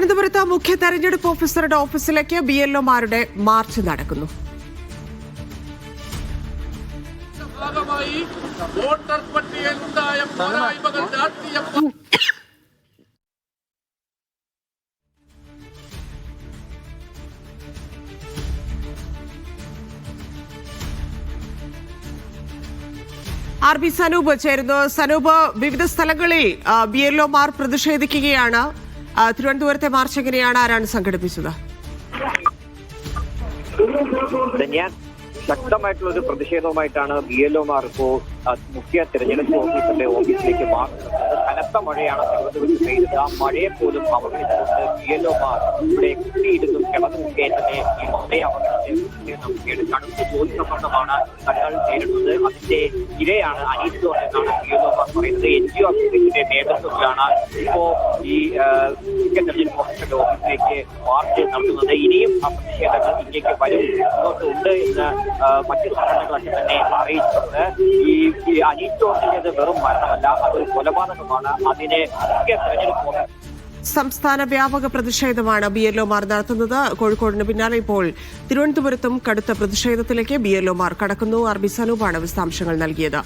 തിരുവനന്തപുരത്ത് മുഖ്യ തെരഞ്ഞെടുപ്പ് ഓഫീസറുടെ ഓഫീസിലേക്ക് BLOമാരുടെ മാർച്ച് നടക്കുന്നു. വോട്ടർ പട്ടികയിലുണ്ടായ പോരായ്മകൾ രാഷ്ട്രീയ RB സനൂപ് ചേരുന്നു. സനൂപ്, വിവിധ സ്ഥലങ്ങളിൽ BLOമാർ പ്രതിഷേധിക്കുകയാണ്. തിരുവനന്തപുരത്തെ മാർച്ച് എങ്ങനെയാണ്, ആരാണ് സംഘടിപ്പിച്ചത്? ശക്തമായിട്ടുള്ള ഒരു പ്രതിഷേധവുമായിട്ടാണ് BLOമാർ ഇപ്പോൾ മുഖ്യ തെരഞ്ഞെടുപ്പ് ഓഫീസറുടെ ഓഫീസിലേക്ക് മാറുന്നത്. കനത്ത മഴയാണ് തിരുവനന്തപുരത്ത് പെയ്തത്. ആ മഴയെ പോലും അവഗണിച്ചുകൊണ്ട് BLOമാർ ഇവിടെ കുത്തിയിരുന്നും കിടന്നുകയെ തന്നെ ഈ മഴയെ അവഗണിച്ച് നമുക്കാണ് കടുത്ത ജോലി സംബന്ധമാണ് തങ്ങൾ നേരിടുന്നത്. അതിന്റെ ഇരയാണ് അനീസ് ജോൺ എന്നാണ് BLOമാർ പറയുന്നത്. NGO ഓഫീസിന്റെ നേതൃത്വത്തിലാണ് ഇപ്പോ ഈ മുഖ്യ തെരഞ്ഞെടുപ്പ് ഓഫീസറുടെ ഓഫീസിലേക്ക് മാർച്ച് നടത്തുന്നത്. ഇനിയും ആ പ്രതിഷേധങ്ങൾ ഇന്ത്യക്ക് വരും മുന്നോട്ടുണ്ട് എന്ന് മറ്റ് സംഘടനകളൊക്കെ തന്നെ അറിയിച്ചിട്ടുണ്ട്. ഈ അനീസ് ജോണിന്റേത് വെറും മരണമല്ല, അതൊരു കൊലപാതകമാണ്. അതിനെ മുഖ്യ തെരഞ്ഞെടുപ്പ് സംസ്ഥാന വ്യാപക പ്രതിഷേധമാണ് BLOമാർ നടത്തുന്നത്. കോഴിക്കോടിന് പിന്നാലെ ഇപ്പോൾ തിരുവനന്തപുരത്തും കടുത്ത പ്രതിഷേധത്തിലേക്ക് BLOമാർ കടക്കുന്നു. RB സനൂപാണ് വിശദാംശങ്ങൾ നൽകിയത്.